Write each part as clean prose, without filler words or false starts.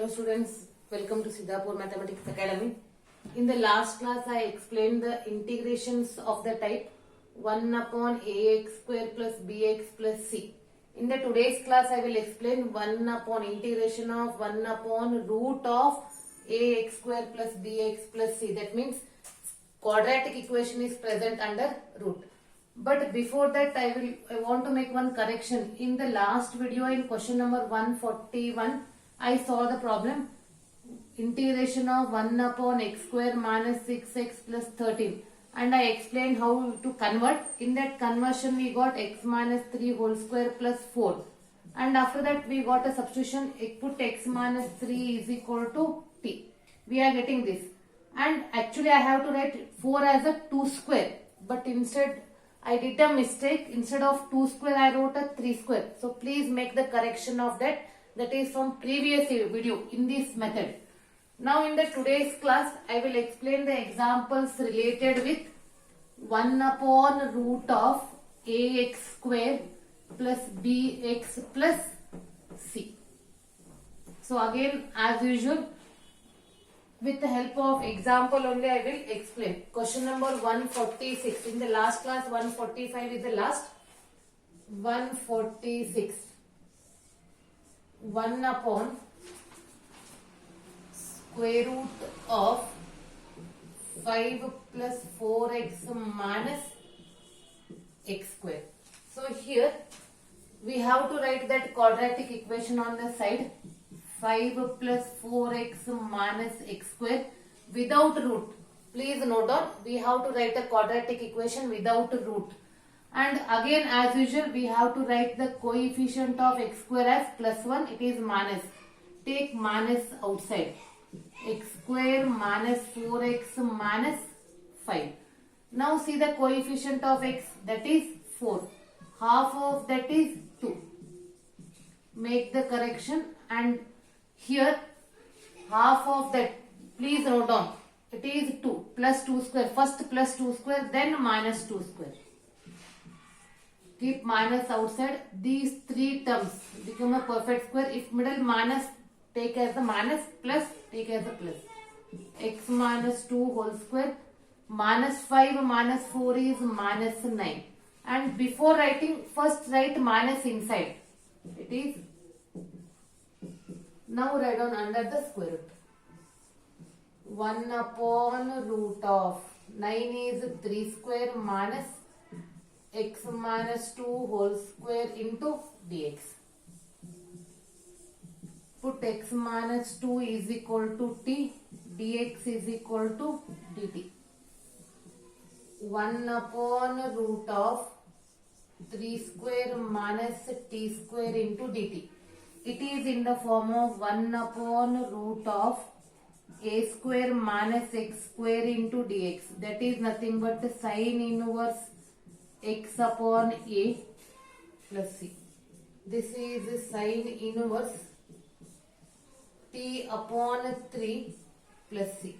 Hello students, welcome to Siddhapur Mathematics Academy. In the last class I explained the integrations of the type 1 upon ax square plus bx plus c. In the today's class I will explain 1 upon integration of 1 upon root of ax square plus bx plus c. That means quadratic equation is present under root. But before that I want to make one correction. In the last video in question number 141 I solved the problem integration of 1 upon x square minus 6x plus 13 and I explained how to convert. In that conversion we got x minus 3 whole square plus 4 and after that we got a substitution, put x minus 3 is equal to t. We are getting this and actually I have to write 4 as a 2 square, but instead I did a mistake. Instead of 2 square I wrote a 3 square. So please make the correction of that. That is from previous video in this method. Now in the today's class I will explain the examples related with 1 upon root of ax square plus bx plus c. So again as usual with the help of example only I will explain. Question number 146. In the last class 145 is the last. 146. 1 upon square root of 5 plus 4x minus x square. So here we have to write that quadratic equation on the side. 5 plus 4x minus x square without root. Please note down, we have to write a quadratic equation without root. And again as usual we have to write the coefficient of x square as plus 1. It is minus. Take minus outside. X square minus 4x minus 5. Now see the coefficient of x, that is 4. Half of that is 2. Make the correction and here half of that, please note down, it is 2 plus 2 square. First plus 2 square then minus 2 square. Keep minus outside. These three terms become a perfect square. If middle minus, take as the minus, plus take as the plus. X minus 2 whole square minus 5 minus 4 is minus 9. And before writing, first write minus inside. It is. Now write down under the square root. 1 upon root of 9 is 3 square minus x minus 2 whole square into dx. Put x minus 2 is equal to t, dx is equal to dt. 1 upon root of 3 square minus t square into dt. It is in the form of 1 upon root of a square minus x square into dx. That is nothing but the sine inverse x upon a plus c. This is the sine inverse t upon 3 plus c.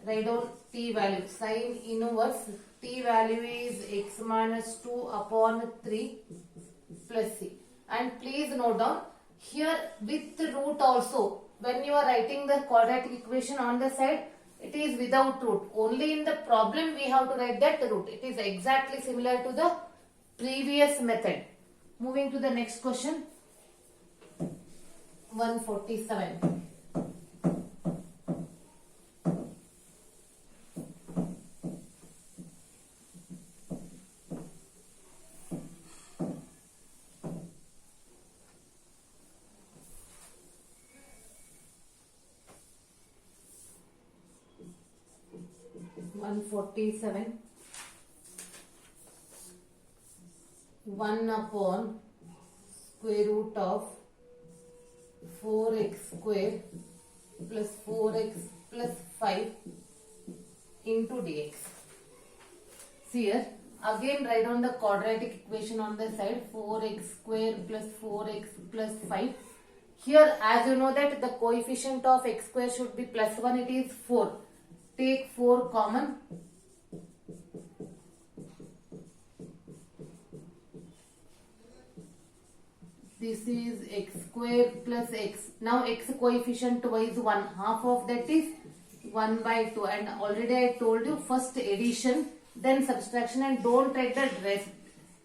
Write down t value. Sine inverse t value is x minus 2 upon 3 plus c. And please note down, here with the root also, when you are writing the quadratic equation on the side, it is without root. Only in the problem we have to write that root. It is exactly similar to the previous method. Moving to the next question. 147. (147) 1 upon square root of 4x square plus 4x plus 5 into dx. See here, again write down the quadratic equation on the side. 4x square plus 4x plus 5. Here as you know that the coefficient of x square should be plus 1. It is 4. Take 4 common. This is x square plus x. Now x coefficient is 1. Half of that is 1 by 2. And already I told you first addition, then subtraction, and don't write the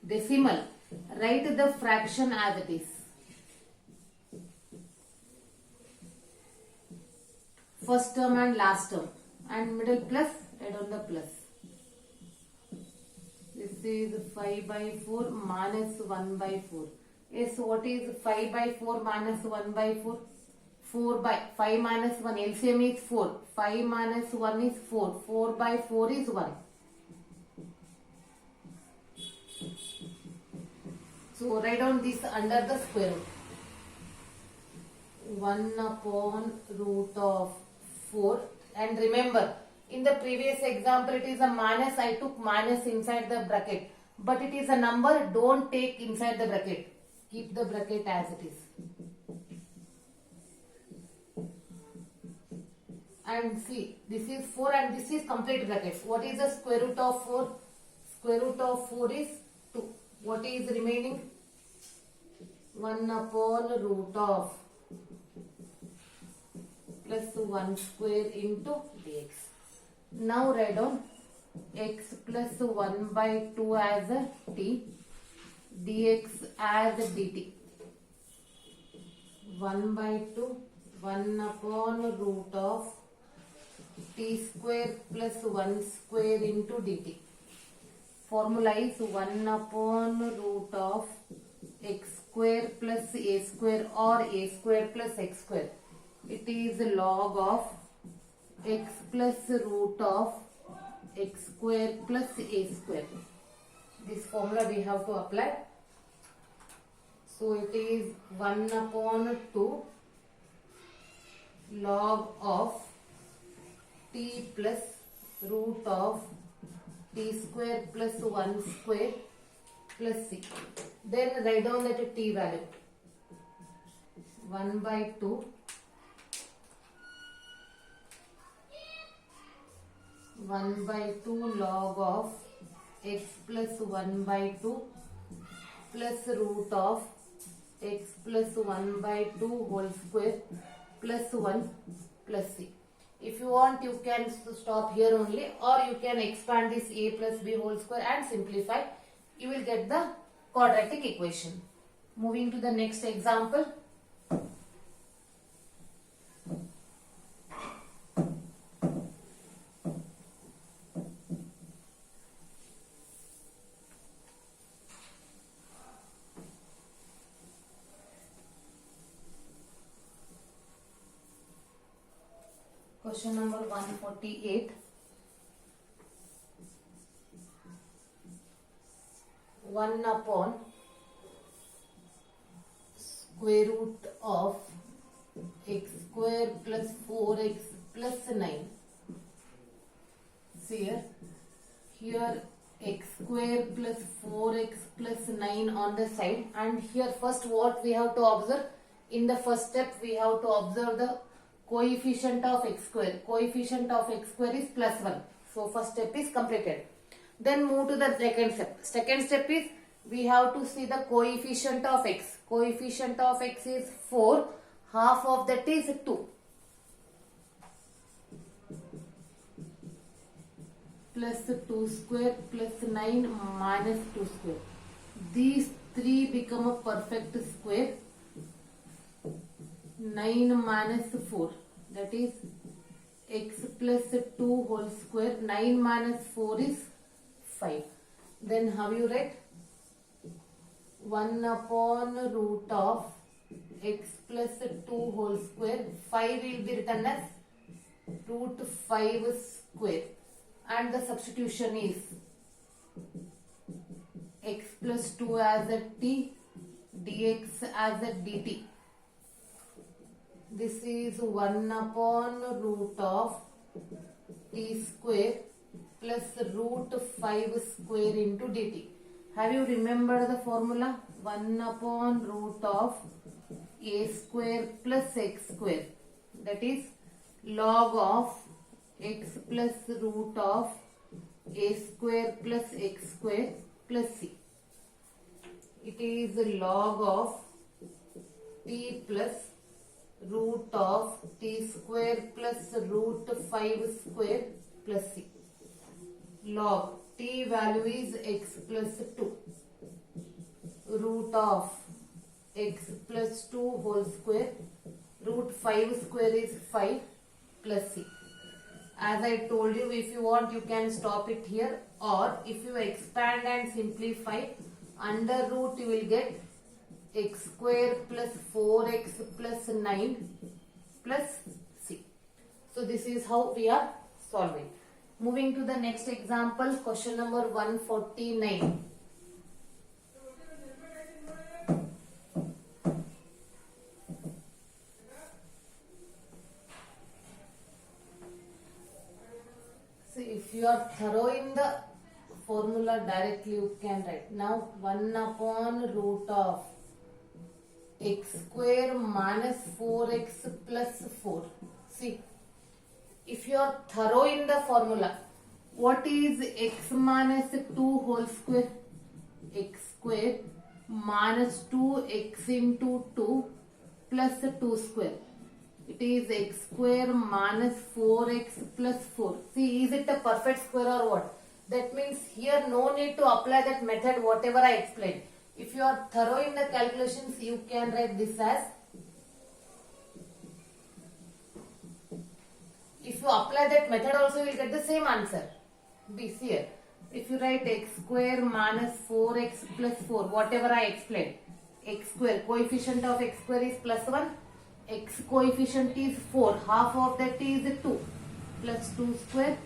decimal. Write the fraction as it is. First term and last term. And middle plus, add on the plus. This is 5 by 4 minus 1 by 4. Yes, what is 5 by 4 minus 1 by 4? 4 by 5 minus 1. LCM is 4. 5 minus 1 is 4. 4 by 4 is 1. So write down this under the square root. 1 upon root of 4. And remember, in the previous example it is a minus. I took minus inside the bracket. But it is a number. Don't take inside the bracket. Keep the bracket as it is. And see, this is 4 and this is complete brackets. What is the square root of 4? Square root of 4 is 2. What is remaining? 1 upon root of plus 1 square into dx. Now write down x plus 1 by 2 as a t, dx as a dt. 1 by 2, 1 upon root of t square plus 1 square into dt. Formula is 1 upon root of x square plus a square or a square plus x square. It is log of x plus root of x square plus a square. This formula we have to apply. So it is 1 upon 2 log of t plus root of t square plus 1 square plus c. Then write down that t value. 1 by 2 1 by 2 log of x plus 1 by 2 plus root of x plus 1 by 2 whole square plus 1 plus c. If you want, you can stop here only, or you can expand this a plus b whole square and simplify. You will get the quadratic equation. Moving to the next example. Question number 148. 1 upon square root of x square plus 4x plus 9. See here x square plus 4x plus 9 on the side, and here first what we have to observe? In the first step we have to observe the coefficient of x square. Coefficient of x square is plus 1. So first step is completed. Then move to the second step. Second step is we have to see the coefficient of x. Coefficient of x is 4. Half of that is 2. Plus 2 square plus 9 minus 2 square. These three become a perfect square. 9 minus 4, that is x plus 2 whole square. 9 minus 4 is 5. Then how you write? 1 upon root of x plus 2 whole square. 5 will be written as root 5 square. And the substitution is x plus 2 as a t, dx as a dt. This is 1 upon root of t square plus root 5 square into dt. Have you remembered the formula? 1 upon root of a square plus x square. That is log of x plus root of a square plus x square plus c. It is log of t plus root of t square plus root 5 square plus c. Log t value is x plus 2. Root of x plus 2 whole square. Root 5 square is 5 plus c. As I told you, if you want you can stop it here, or if you expand and simplify, under root you will get x square plus 4x plus 9 plus c. So this is how we are solving. Moving to the next example, question number 149. So if you are thorough in the formula directly you can write. Now 1 upon root of x square minus 4x plus 4. See, if you are thorough in the formula, what is x minus 2 whole square? X square minus 2x into 2 plus 2 square. It is x square minus 4x plus 4. See, is it a perfect square or what? That means here no need to apply that method whatever I explained. If you are thorough in the calculations, you can write this as, if you apply that method also you will get the same answer. Be here. If you write x square minus 4x plus 4, whatever I explained, x square, coefficient of x square is plus 1, x coefficient is 4, half of that is 2, plus 2 square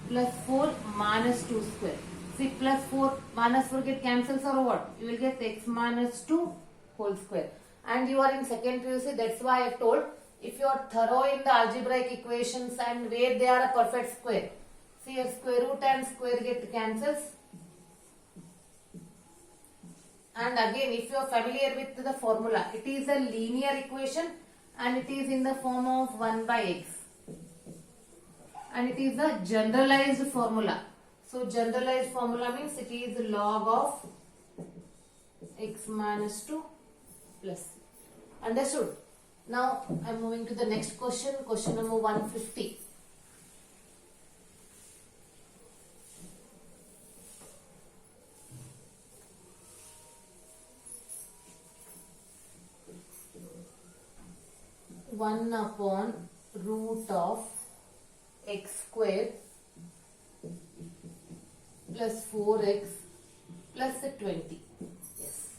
plus 4 minus 2 square. See, plus 4 minus 4 get cancels or what? You will get x minus 2 whole square. And you are in second PUC, that's why I told, if you are thorough in the algebraic equations and where they are a perfect square, see a square root and square get cancels. And again, if you are familiar with the formula, it is a linear equation and it is in the form of 1 by x. And it is a generalized formula. So generalized formula means it is log of x minus 2 plus c. Understood? Now I am moving to the next question, question number 150. One upon root of x square plus 4x plus 20. Yes.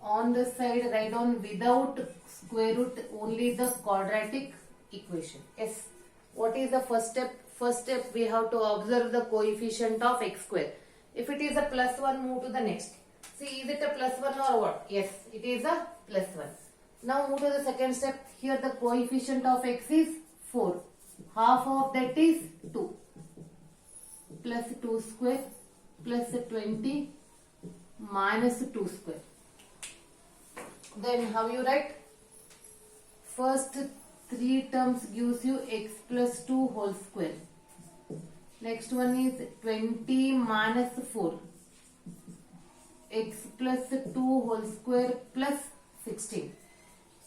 On the side write down without square root only the quadratic equation. Yes. What is the first step? First step we have to observe the coefficient of x square. If it is a plus 1, move to the next. See, is it a plus 1 or what? Yes, it is a plus 1. Now move to the second step. Here the coefficient of x is 4. Half of that is 2. Plus 2 square plus 20 minus 2 square. Then how you write? First 3 terms gives you x plus 2 whole square. Next one is 20 minus 4. X plus 2 whole square plus 16.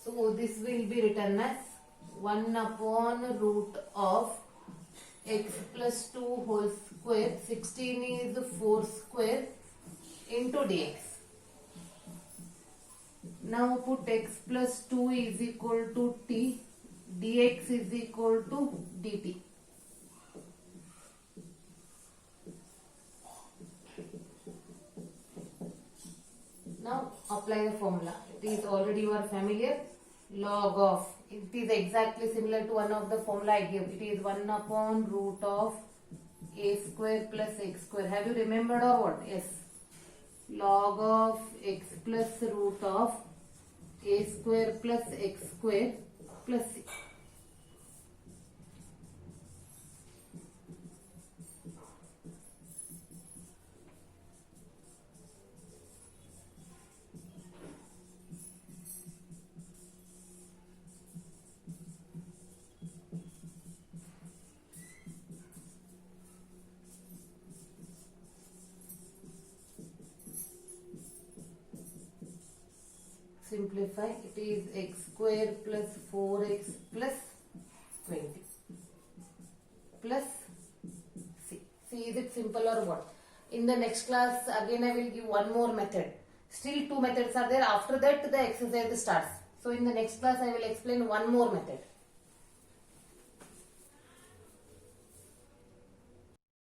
So this will be written as 1 upon root of x plus 2 whole square, 16 is 4 square into dx. Now put x plus 2 is equal to t, dx is equal to dt. Now apply the formula. It is already you are familiar. Log of, it is exactly similar to one of the formula I gave. It is 1 upon root of a square plus x square. Have you remembered or what? Yes. Log of x plus root of a square plus x square plus c. simplify, it is x square plus 4x plus 20 plus c. See, is it simple or what? In the next class, again I will give one more method. Still two methods are there. After that, the exercise starts. So in the next class, I will explain one more method.